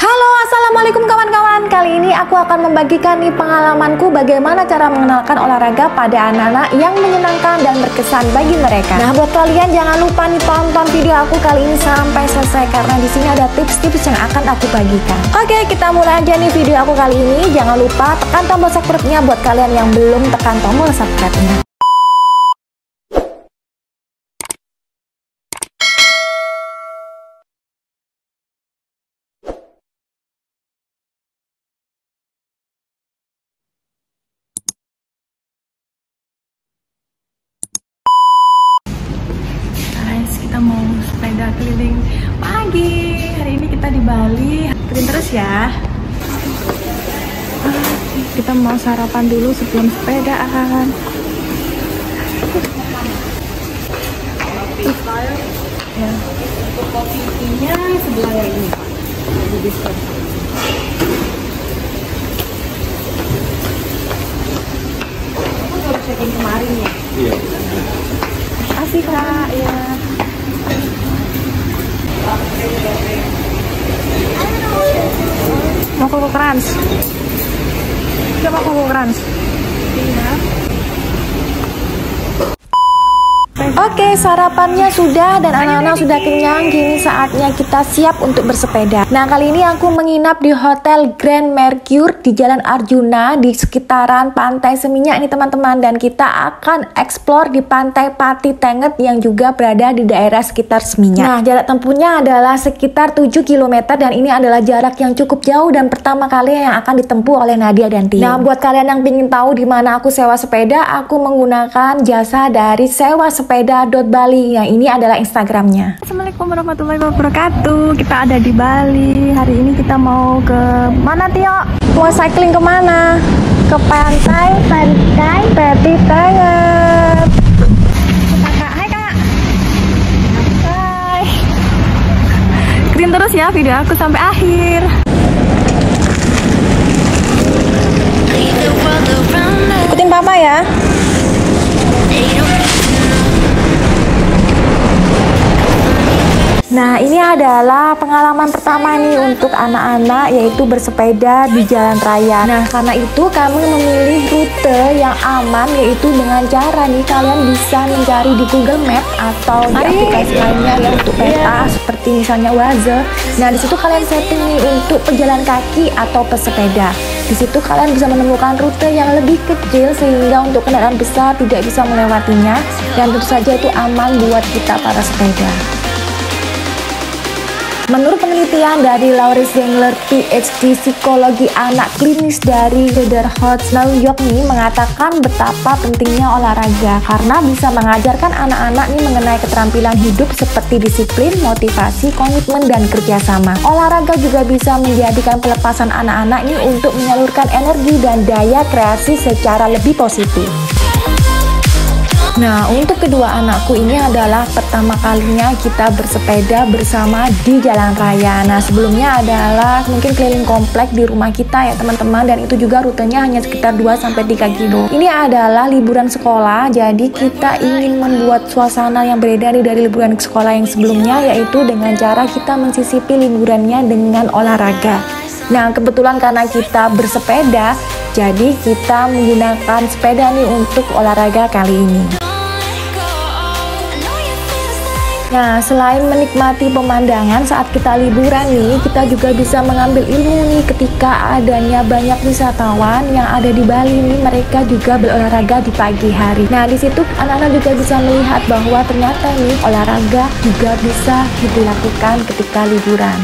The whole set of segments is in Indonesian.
Halo, assalamualaikum kawan-kawan. Kali ini aku akan membagikan nih pengalamanku bagaimana cara mengenalkan olahraga pada anak-anak yang menyenangkan dan berkesan bagi mereka. Nah, buat kalian jangan lupa nih tonton video aku kali ini sampai selesai karena di sini ada tips-tips yang akan aku bagikan. Oke, kita mulai aja nih video aku kali ini. Jangan lupa tekan tombol subscribe-nya buat kalian yang belum tekan tombol subscribe-nya. Kita mau sepeda keliling pagi. Hari ini kita di Bali. Ikutin terus ya. Kita mau sarapan dulu sebelum sepedaan. Ya. Untuk kopinya sebelah ini. Aku baru checking kemarin ya. Iya. Makasih Kak. Ya. Mau Koko Crunch? Coba Koko Crunch. Iya. Oke, sarapannya sudah dan anak-anak sudah kenyang. Kini saatnya kita siap untuk bersepeda. Nah, kali ini aku menginap di Hotel Grand Mercure di Jalan Arjuna di sekitaran Pantai Seminyak ini teman-teman. Dan kita akan explore di Pantai Pati Tenget yang juga berada di daerah sekitar Seminyak. Nah, jarak tempuhnya adalah sekitar 7 km dan ini adalah jarak yang cukup jauh dan pertama kali yang akan ditempuh oleh Nadia dan Tio. Nah, buat kalian yang ingin tahu di mana aku sewa sepeda, aku menggunakan jasa dari sewasepeda.bali. Yang ini adalah Instagramnya. Assalamualaikum warahmatullahi wabarakatuh. Kita ada di Bali. Hari ini kita mau ke mana, Tio? Mau cycling kemana? Ke pantai Pati Tenget. Kakak, hai Kak. Hai. Ikutin terus ya video aku sampai akhir. Ikutin Papa ya. Nah, ini adalah pengalaman pertama nih untuk anak-anak, yaitu bersepeda di jalan raya. Nah, karena itu kami memilih rute yang aman, yaitu dengan cara nih kalian bisa mencari di Google Map atau di aplikasi lainnya ya untuk peta seperti misalnya Waze. Nah, di situ kalian setting nih untuk pejalan kaki atau pesepeda. Di situ kalian bisa menemukan rute yang lebih kecil sehingga untuk kendaraan besar tidak bisa melewatinya dan tentu saja itu aman buat kita para sepeda. Menurut penelitian dari Laurie Zengler, PhD Psikologi Anak Klinis dari Cedars New York nih mengatakan betapa pentingnya olahraga karena bisa mengajarkan anak-anak nih mengenai keterampilan hidup seperti disiplin, motivasi, komitmen, dan kerjasama. Olahraga juga bisa menjadikan pelepasan anak-anak ini untuk menyalurkan energi dan daya kreasi secara lebih positif. Nah, untuk kedua anakku ini adalah pertama kalinya kita bersepeda bersama di jalan raya. Nah, sebelumnya adalah mungkin keliling komplek di rumah kita ya teman-teman, dan itu juga rutenya hanya sekitar 2-3 kilo. Ini adalah liburan sekolah, jadi kita ingin membuat suasana yang berbeda dari liburan sekolah yang sebelumnya, yaitu dengan cara kita mensisipi liburannya dengan olahraga. Nah, kebetulan karena kita bersepeda, jadi kita menggunakan sepeda nih untuk olahraga kali ini. Nah, selain menikmati pemandangan saat kita liburan nih, kita juga bisa mengambil ilmu nih ketika adanya banyak wisatawan yang ada di Bali nih, mereka juga berolahraga di pagi hari. Nah, di situ anak-anak juga bisa melihat bahwa ternyata nih olahraga juga bisa dilakukan ketika liburan.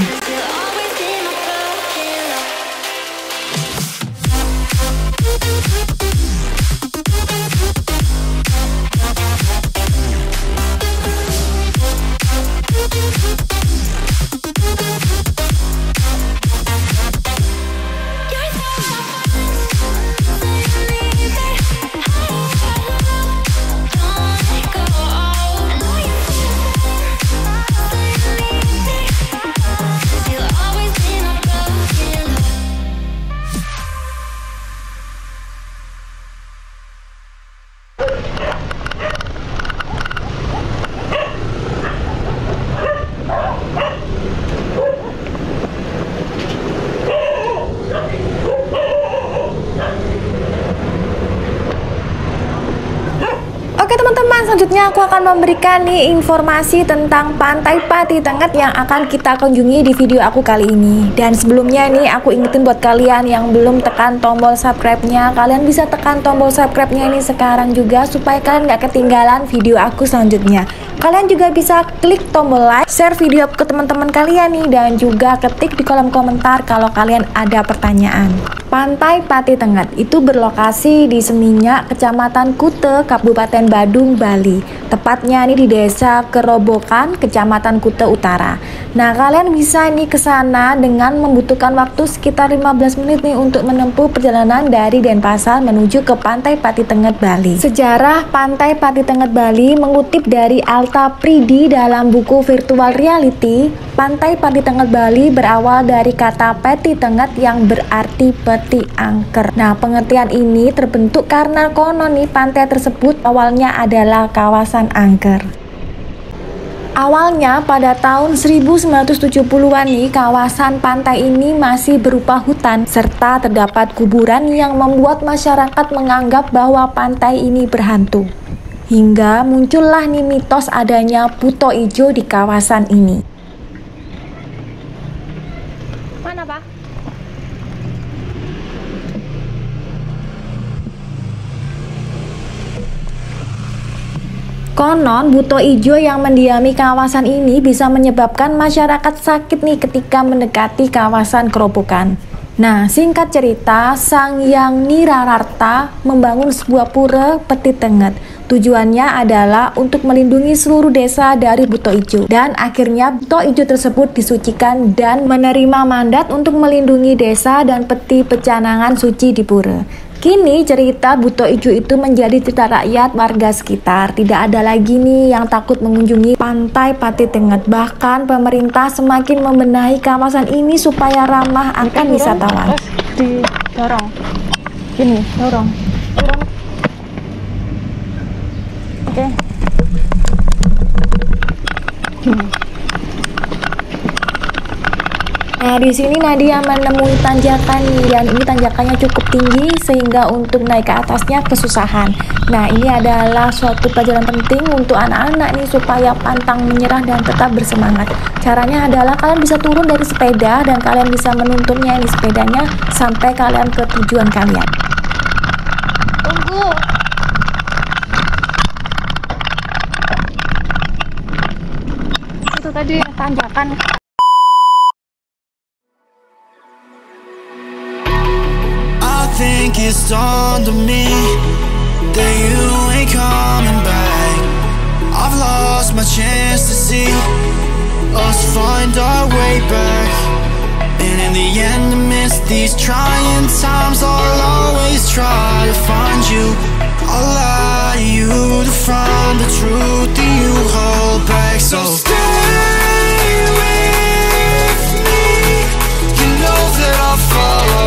selanjutnya aku akan memberikan nih informasi tentang Pantai Pati Tengah yang akan kita kunjungi di video aku kali ini. Dan sebelumnya nih aku ingetin buat kalian yang belum tekan tombol subscribe-nya, kalian bisa tekan tombol subscribe-nya ini sekarang juga supaya kalian gak ketinggalan video aku selanjutnya. Kalian juga bisa klik tombol like, share video ke teman-teman kalian nih, dan juga ketik di kolom komentar kalau kalian ada pertanyaan. Pantai Pati Tengah itu berlokasi di Seminyak, Kecamatan Kute, Kabupaten Badung, Bali. Tepatnya nih di Desa Kerobokan, Kecamatan Kute Utara. Nah, kalian bisa nih ke sana dengan membutuhkan waktu sekitar 15 menit nih untuk menempuh perjalanan dari Denpasar menuju ke Pantai Pati Tengah, Bali. Sejarah Pantai Pati Tengah, Bali mengutip dari Alta Pridi dalam buku Virtual Reality. Pantai Pati Tengah, Bali berawal dari kata Peti Tengah yang berarti peti angker. Nah, pengertian ini terbentuk karena konon nih pantai tersebut awalnya adalah kawasan angker. Awalnya pada tahun 1970-an nih, kawasan pantai ini masih berupa hutan serta terdapat kuburan yang membuat masyarakat menganggap bahwa pantai ini berhantu. Hingga muncullah nih mitos adanya buto ijo di kawasan ini. Mana, Pak? Konon, buto ijo yang mendiami kawasan ini bisa menyebabkan masyarakat sakit nih ketika mendekati kawasan Kerobokan. Nah, singkat cerita, Sang Hyang Nirararta membangun sebuah pura Peti Tengah. Tujuannya adalah untuk melindungi seluruh desa dari buto ijo. Dan akhirnya buto ijo tersebut disucikan dan menerima mandat untuk melindungi desa dan peti pecanangan suci di pura. Kini cerita buto ijo itu menjadi cerita rakyat warga sekitar. Tidak ada lagi nih yang takut mengunjungi Pantai Pati Tengah. Bahkan pemerintah semakin membenahi kawasan ini supaya ramah akan wisatawan. Didorong. Gini, dorong. Oke. Gini. Nah, di sini Nadia menemui tanjakan nih, dan ini tanjakannya cukup tinggi sehingga untuk naik ke atasnya kesusahan. Nah, ini adalah suatu pelajaran penting untuk anak-anak nih supaya pantang menyerah dan tetap bersemangat. Caranya adalah kalian bisa turun dari sepeda dan kalian bisa menuntunnya ini sepedanya sampai kalian ke tujuan kalian. Tunggu. Itu tadi tanjakan. Think it's dawned on me that you ain't coming back. I've lost my chance to see us find our way back. And in the end, amidst these trying times, I'll always try to find you. I'll lie to you to find the truth that you hold back. So stay with me. You know that I'll follow.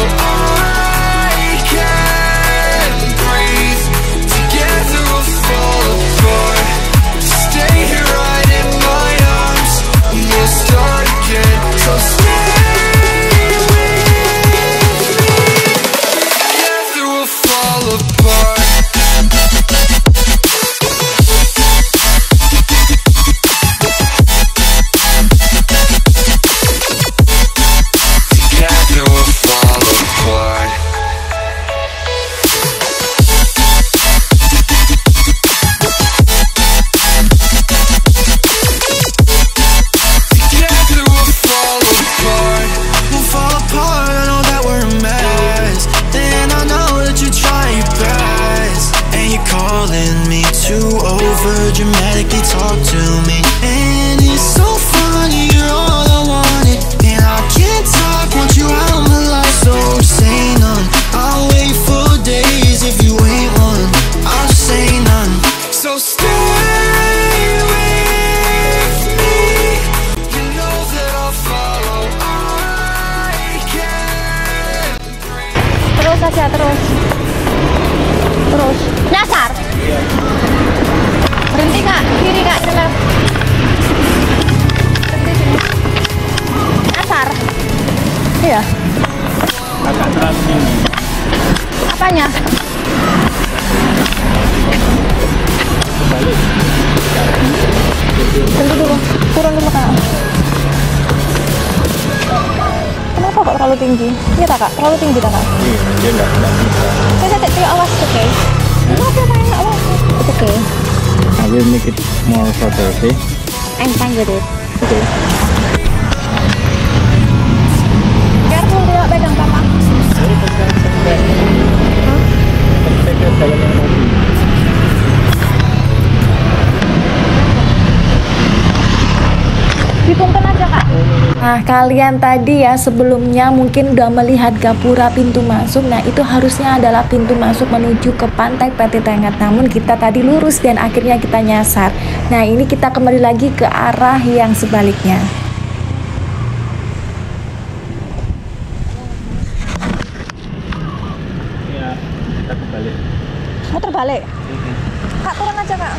Dramatically talk to me, and it's so funny, you're all I wanted, and I can't talk, want you out of my life, so say none. I'll wait for days if you ain't one, I'll just say none. So stay with me, you know that I'll follow. I can't breathe. Terus aja, terus. Nyasar. Berhenti Kak, kiri Kak, ke left. Berhenti sini. Nyasar. Iya. Agak terlalu tinggi. Apanya? Balik. Tunggu dulu, turun dulu kak. Kenapa kok terlalu tinggi? Iya tak kak, terlalu tinggi tak kak? Iya, dia nggak bisa. Saya tidak awas, oke. Kenapa main awas? It's okay. I will make it more shorter, okay? I'm fine with it. Okay. Careful, tidak pegang papa. Dipunten aja kak. Nah, kalian tadi ya sebelumnya mungkin udah melihat gapura pintu masuk. Nah, itu harusnya adalah pintu masuk menuju ke Pantai Peti Tengah. Namun kita tadi lurus dan akhirnya kita nyasar. Nah, ini kita kembali lagi ke arah yang sebaliknya. Ya, kita kembali. Muter balik. Kak turun aja kak.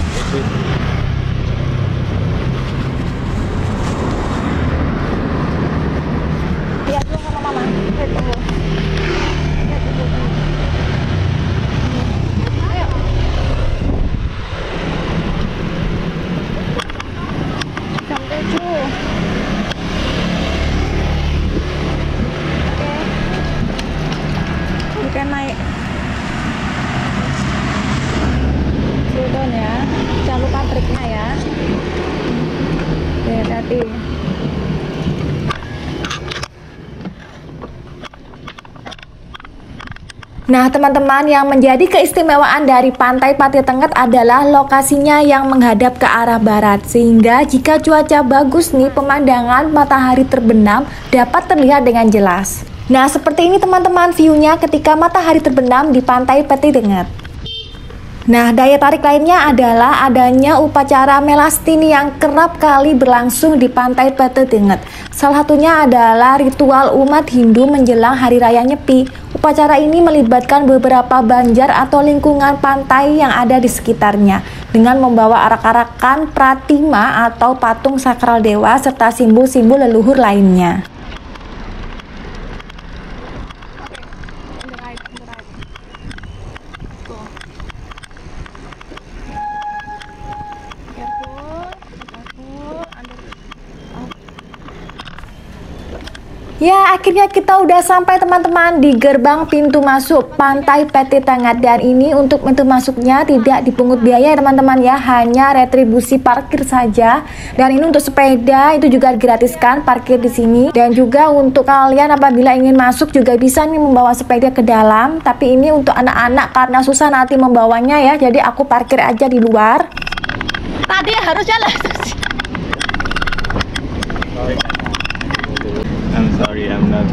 Lihat dulu sama mama. Lihat dulu. Lihat dulu. Ayo. Jam 7. Oke. Bukan naik. Turun ya. Jangan lupa triknya ya. Oke, hati-hati. Nah, teman-teman, yang menjadi keistimewaan dari Pantai Pati Tengah adalah lokasinya yang menghadap ke arah barat. Sehingga jika cuaca bagus nih, pemandangan matahari terbenam dapat terlihat dengan jelas. Nah, seperti ini teman-teman view-nya ketika matahari terbenam di Pantai Peti Tengah. Nah, daya tarik lainnya adalah adanya upacara melasti yang kerap kali berlangsung di Pantai Peti Tengah. Salah satunya adalah ritual umat Hindu menjelang Hari Raya Nyepi. Upacara ini melibatkan beberapa banjar atau lingkungan pantai yang ada di sekitarnya dengan membawa arak-arakan pratima atau patung sakral dewa serta simbol-simbol leluhur lainnya. Ya, akhirnya kita udah sampai teman-teman di gerbang pintu masuk Pantai Peti Tengah. Dan ini untuk pintu masuknya tidak dipungut biaya ya teman-teman ya, hanya retribusi parkir saja. Dan ini untuk sepeda itu juga gratiskan parkir di sini. Dan juga untuk kalian apabila ingin masuk juga bisa nih membawa sepeda ke dalam. Tapi ini untuk anak-anak karena susah nanti membawanya ya, jadi aku parkir aja di luar. Tadi harusnya lah. I'm sorry, I'm not.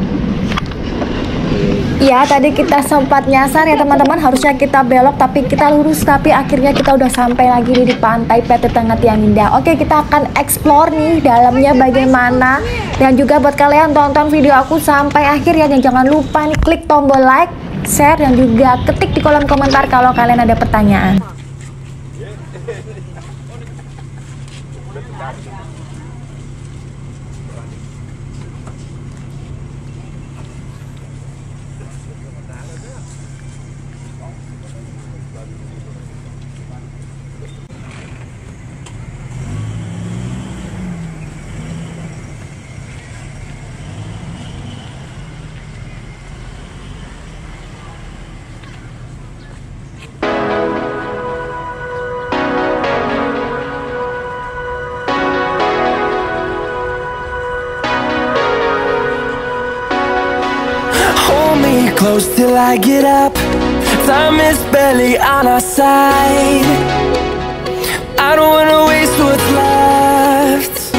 Ya, tadi kita sempat nyasar ya teman-teman, harusnya kita belok tapi kita lurus, tapi akhirnya kita udah sampai lagi di Pantai Peti Tengah yang indah. Oke, kita akan explore nih dalamnya bagaimana, dan juga buat kalian tonton video aku sampai akhir ya, dan jangan lupa nih klik tombol like, share, dan juga ketik di kolom komentar kalau kalian ada pertanyaan. Close till I get up. Time is barely on our side. I don't wanna waste what's left.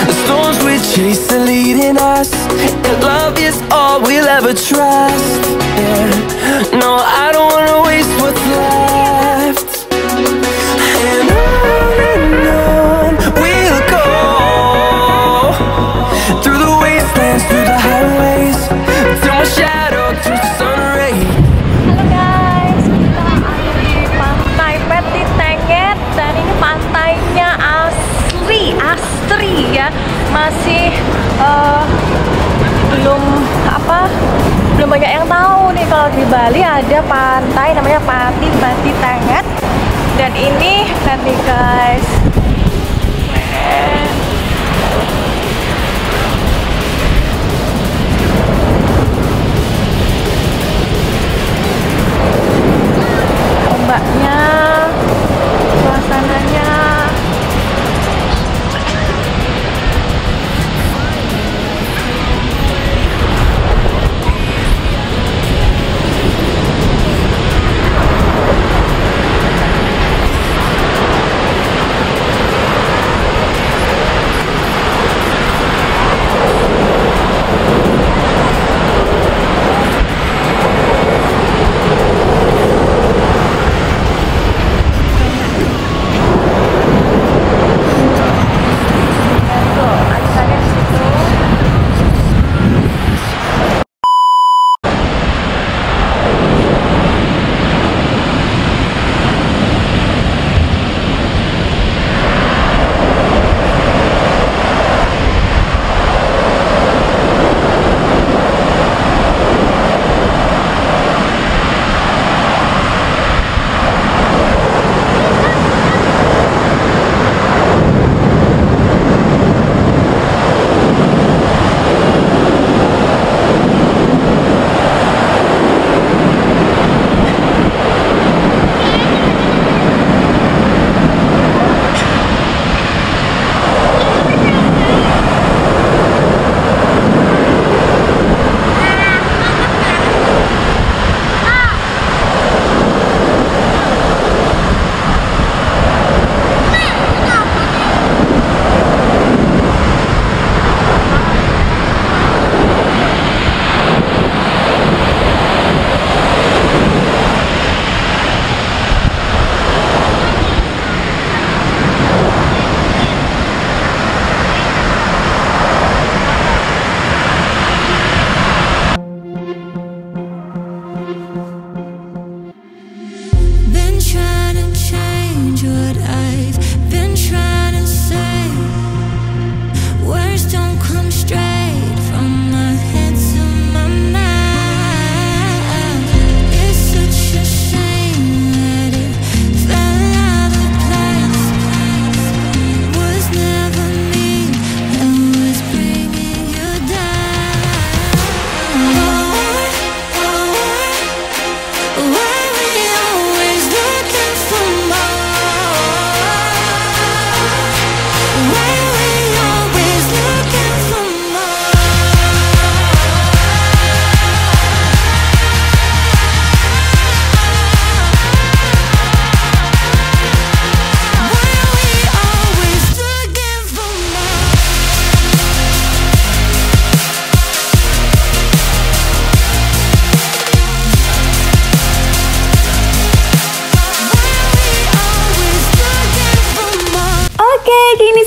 The storms we chase are leading us, and love is all we'll ever trust. Yeah. No, I don't wanna waste what's left. And on we'll go, through the wastelands, through the highways, till my shadow turns to sun rays. Halo guys, kita ada di Pantai Peti Tengah dan ini pantainya asri ya, masih belum banyak yang tahu nih kalau di Bali ada pantai namanya Peti Tengah. Dan ini lihat nih guys, ombaknya, suasananya.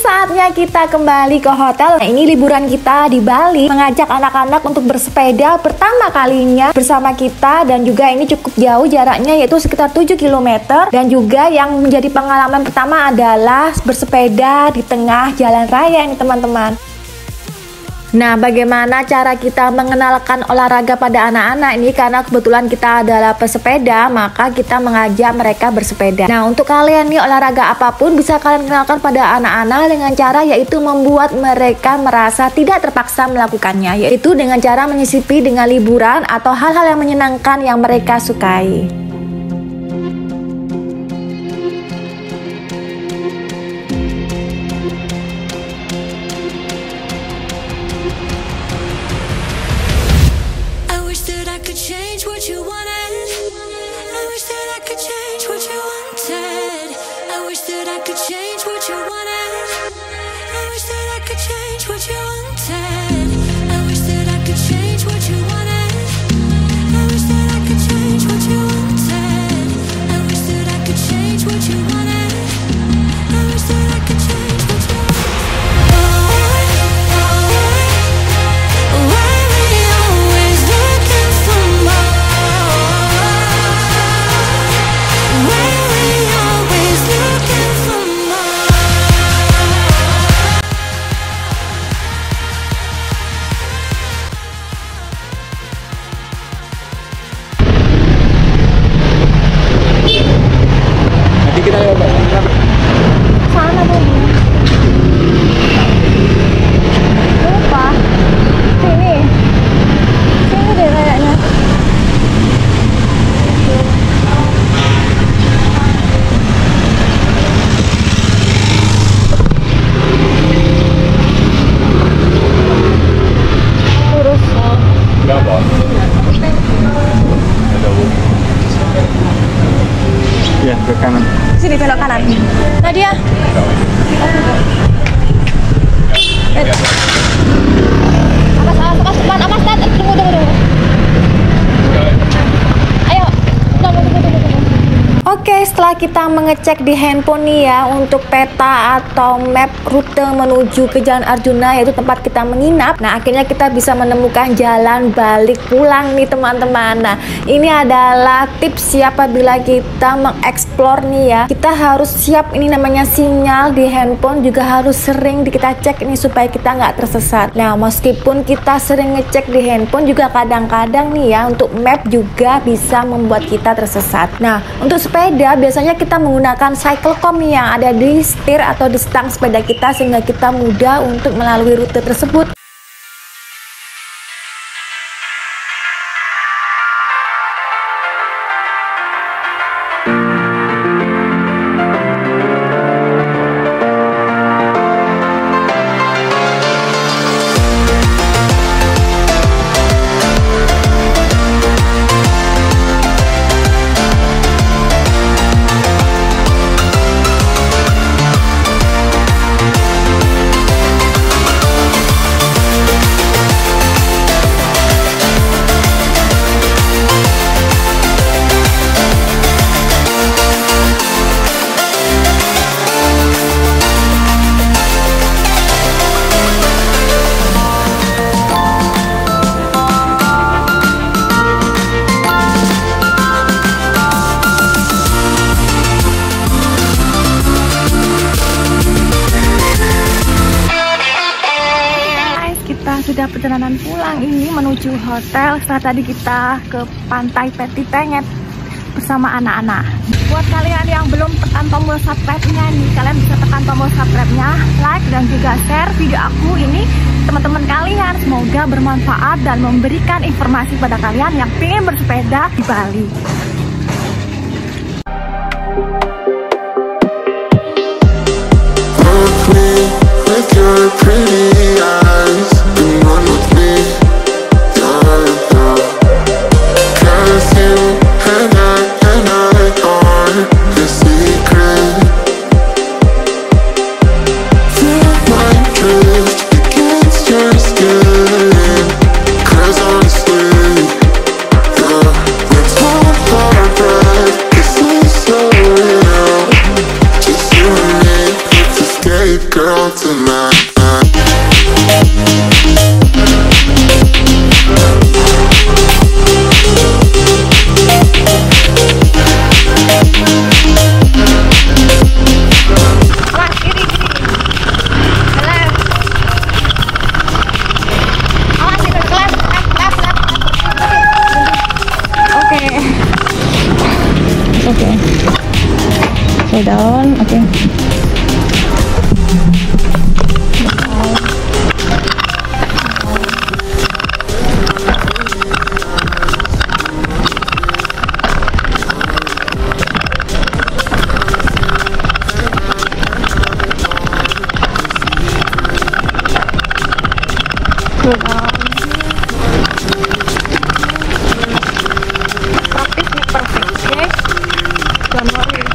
Saatnya kita kembali ke hotel. Nah, ini liburan kita di Bali, mengajak anak-anak untuk bersepeda pertama kalinya bersama kita, dan juga ini cukup jauh jaraknya, yaitu sekitar 7 km. Dan juga yang menjadi pengalaman pertama adalah bersepeda di tengah jalan raya ini teman-teman. Nah, bagaimana cara kita mengenalkan olahraga pada anak-anak ini? Karena kebetulan kita adalah pesepeda, maka kita mengajak mereka bersepeda. Nah, untuk kalian nih, olahraga apapun bisa kalian kenalkan pada anak-anak dengan cara yaitu membuat mereka merasa tidak terpaksa melakukannya, yaitu dengan cara menyisipi dengan liburan atau hal-hal yang menyenangkan yang mereka sukai. What you wanted, I wish that I could change what you wanted. setelah kita mengecek di handphone nih ya untuk peta atau map rute menuju ke Jalan Arjuna, yaitu tempat kita menginap. Nah, akhirnya kita bisa menemukan jalan balik pulang nih teman-teman. Nah, ini adalah tips apabila kita mengeksplor nih ya. Kita harus siap, ini namanya sinyal di handphone juga harus sering kita cek ini supaya kita nggak tersesat. Nah, meskipun kita sering ngecek di handphone juga kadang-kadang nih ya untuk map juga bisa membuat kita tersesat. Nah, untuk sepeda biasanya kita menggunakan cyclecom yang ada di setir atau di stang sepeda kita sehingga kita mudah untuk melalui rute tersebut. Sudah perjalanan pulang ini menuju hotel setelah tadi kita ke Pantai Peti Tengget bersama anak-anak. Buat kalian yang belum tekan tombol subscribe-nya nih, kalian bisa tekan tombol subscribe-nya, like dan juga share video aku ini teman-teman kalian. Semoga bermanfaat dan memberikan informasi pada kalian yang ingin bersepeda di Bali. Slow down, okay. Slow down. Perfect, okay? Don't worry.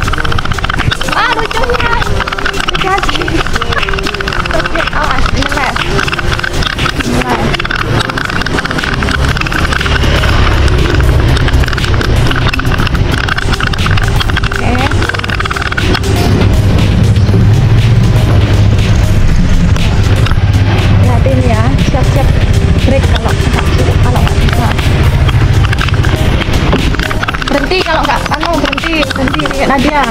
Lucunya dikasih oke, awas, ini les oke, lihatin ya, siap-siap break kalau nggak bisa, berhenti kalau nggak berhenti Nadia.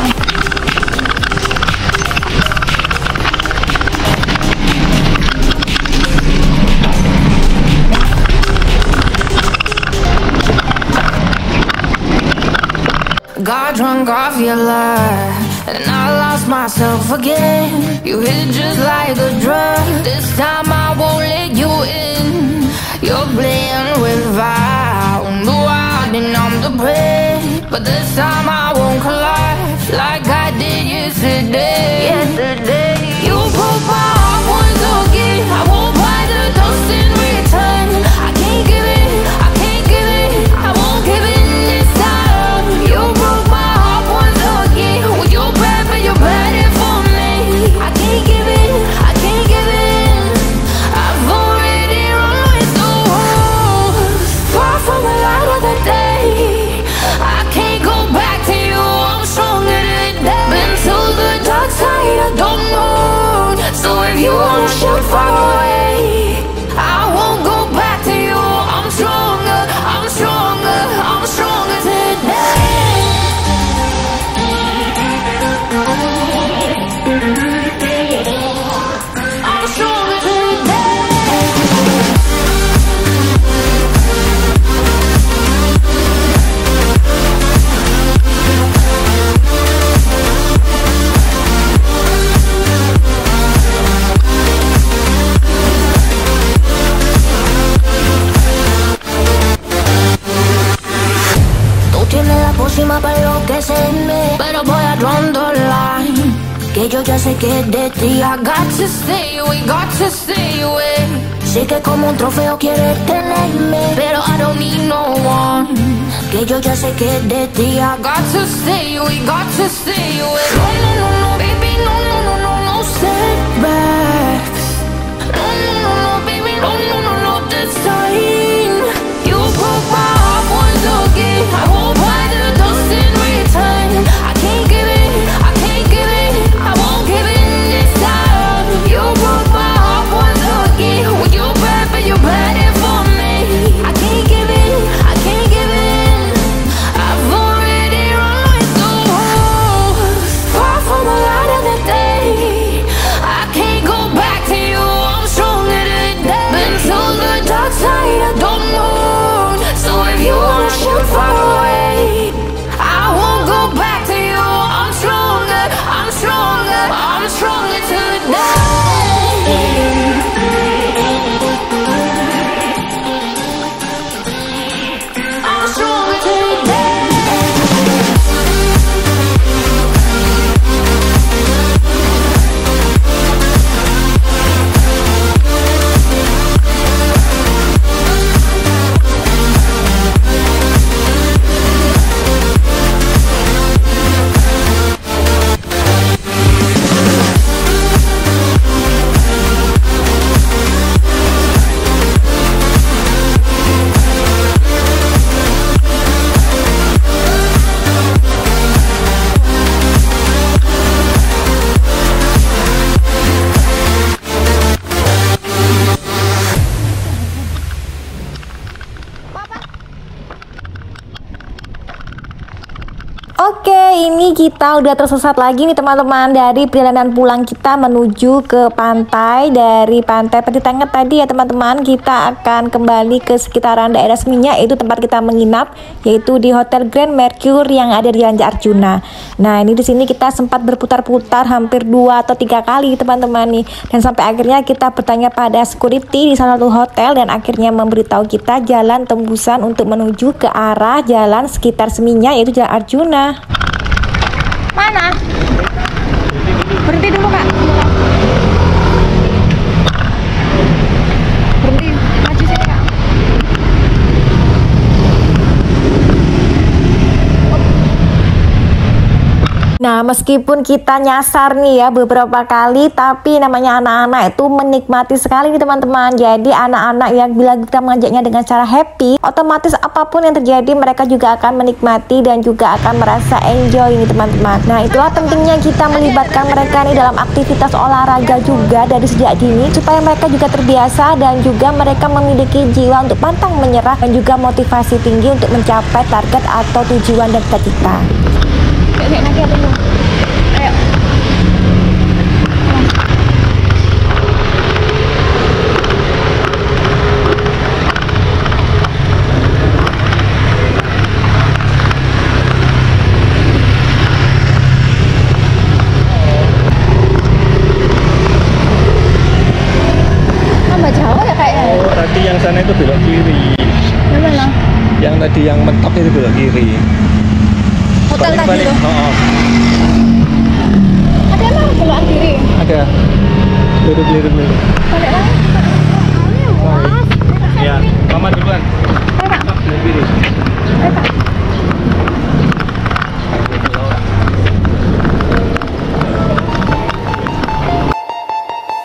Got drunk off your love, and I lost myself again. You hit just like a drug. This time I won't let you in. You're playing with fire, on the wild and I'm the prey. But this time I won't collide like I did yesterday. You broke my heart once again. I won't buy the dust in return. I can't give it, I can't give it, I won't give it this time. You broke my heart once again. Well, you're bad, but you're bad it for me. I can't give it, I can't give it. I've already run with the wolves, far from the light of the day. I can't go back to you, I'm stronger than should find a way. I won't go back to you. I'm stronger, I'm stronger, I'm stronger today. I'm stronger today. Tiene la pócima para enloquecerme, pero voy a line. Que yo ya sé que es de ti. I got to stay away, got to stay away. Sé que como un trofeo quieres tenerme, Pero I don't need no one. que yo ya sé que es de ti. I got to stay away, got to stay away. No, no, no, no, baby, no, no, no, no, no setbacks. No, no, no, no, baby, no, no, no, no, this time. You broke my heart once again. I won't buy the dust in return. I can't give it, I can't give it, I won't give in this time. You broke my heart once again. Well, you bad, but you bad it for me. I can't give in, I can't give in. I've already run with the wolves, far from the light of the day. I can't go back to you, I'm stronger today. Been to the dark side of the moon, so if you wanna shoot far away, I won't go back to you. I'm stronger, I'm stronger, I'm stronger today. I'm stronger today. Oke, ini kita udah tersesat lagi nih teman-teman dari perjalanan pulang kita menuju ke pantai. Dari pantai Peti Tengget tadi ya teman-teman, kita akan kembali ke sekitaran daerah Seminyak, yaitu tempat kita menginap, yaitu di Hotel Grand Mercure yang ada di Jalan Arjuna. Nah, ini di sini kita sempat berputar-putar hampir 2 atau 3 kali teman-teman nih, dan sampai akhirnya kita bertanya pada security di salah satu hotel dan akhirnya memberitahu kita jalan tembusan untuk menuju ke arah jalan sekitar Seminyak, yaitu Jalan Arjuna. Mana? Berhenti dulu kak. Berhenti, maju sini kak. Nah, meskipun kita nyasar nih ya beberapa kali, tapi namanya anak-anak itu menikmati sekali nih teman-teman. Jadi anak-anak yang bila kita mengajaknya dengan cara happy, otomatis apapun yang terjadi mereka juga akan menikmati dan juga akan merasa enjoy nih teman-teman. Nah, itulah pentingnya kita melibatkan mereka nih dalam aktivitas olahraga juga dari sejak dini, supaya mereka juga terbiasa dan juga mereka memiliki jiwa untuk pantang menyerah dan juga motivasi tinggi untuk mencapai target atau tujuan dan cita-cita. Lihat lagi dulu. Ayo. Tambah jauh ya kayaknya. Oh, tadi yang sana itu belok kiri. Yang mana? Yang tadi yang mentok itu belok kiri. Hotel tadi Balik. tuh. Oh, Ada emang belokan kiri. ada. Liru. Balik lagi. Ya, mama duluan. Belok kiri.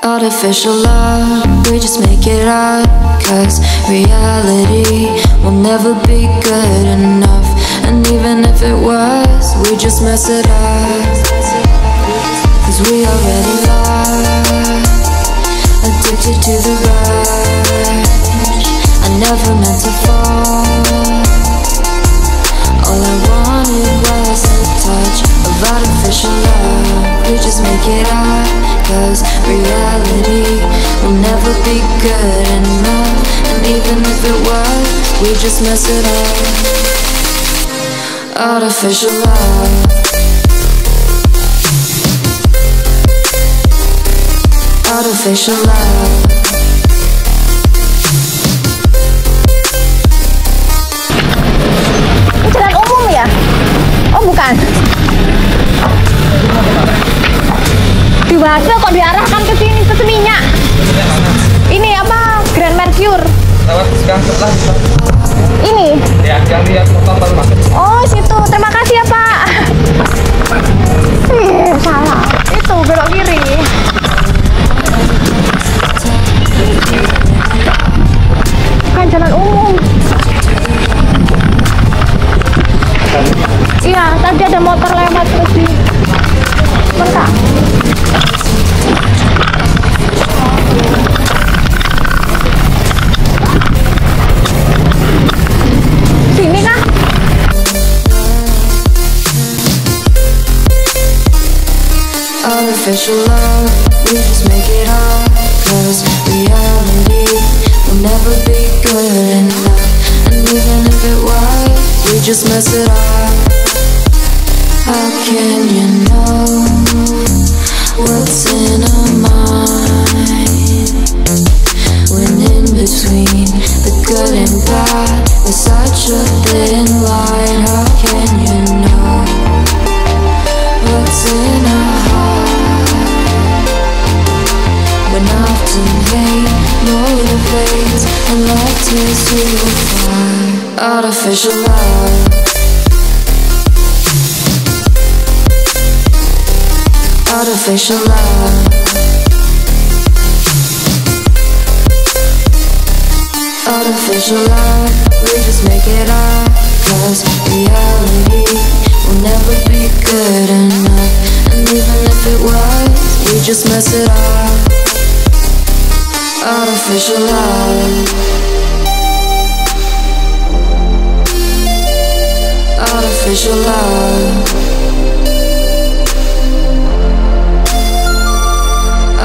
Artificial love, we just make it up, 'cause reality will never be good enough. And even if it was, we just mess it up, 'cause we already lost. addicted to the rush. I never meant to fall. All I wanted was a touch of artificial love. We just make it up, cause reality will never be good enough. And even if it was, we just mess it up. Artificial love. Artificial love. Ini jalan umum ya? Oh bukan. Diwakil kok diarahkan ke sini, ke Seminyak. Ini apa? Grand Mercure. Lewat sekarang setelah Ini. ya, yang lihat motor baru masuk. Oh situ. Terima kasih ya Pak. Salah. Itu belok kiri. Kan jalan umum. Iya, tadi ada motor lewat terus di bentar. Sini kah? Artificial love, we just make it up, cause reality will never be good enough. And even if it was, we just mess it up. How can you know what's in our mind, when in between the good and bad there's such a thin line? How can you know what's in our heart, when often hate motivates and love tears you apart? Artificial love. Artificial love. Artificial love, we just make it up, cause reality will never be good enough. And even if it was, we just mess it up. Artificial love. Artificial love.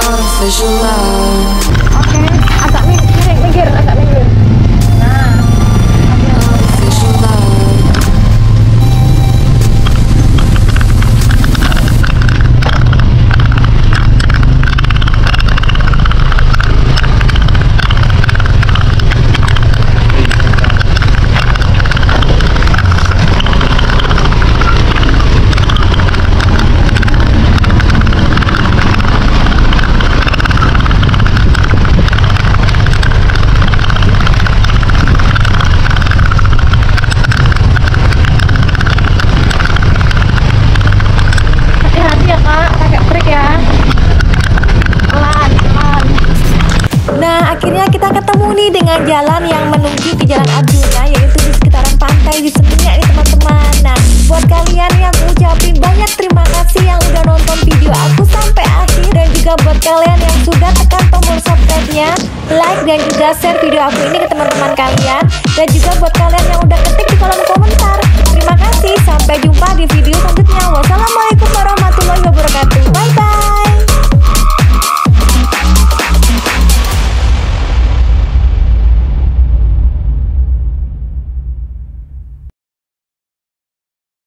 Artificial love. Oke, agak minggir, agak minggir. Nah, Artificial love. hati-hati ya Kak, pakai brek ya. Pelan, pelan. Nah, akhirnya kita ketemu nih dengan jalan yang menuju ke Jalan Arjuna, yaitu di sekitaran pantai di Seminyak nih teman-teman. Nah, buat kalian yang aku ucapin banyak terima kasih yang udah nonton video aku sampai akhir, dan juga buat kalian yang sudah tekan tombol subscribe-nya, like dan juga share video aku ini ke teman-teman kalian, dan juga buat kalian yang udah ketik di kolom komentar. Terima kasih, sampai jumpa di video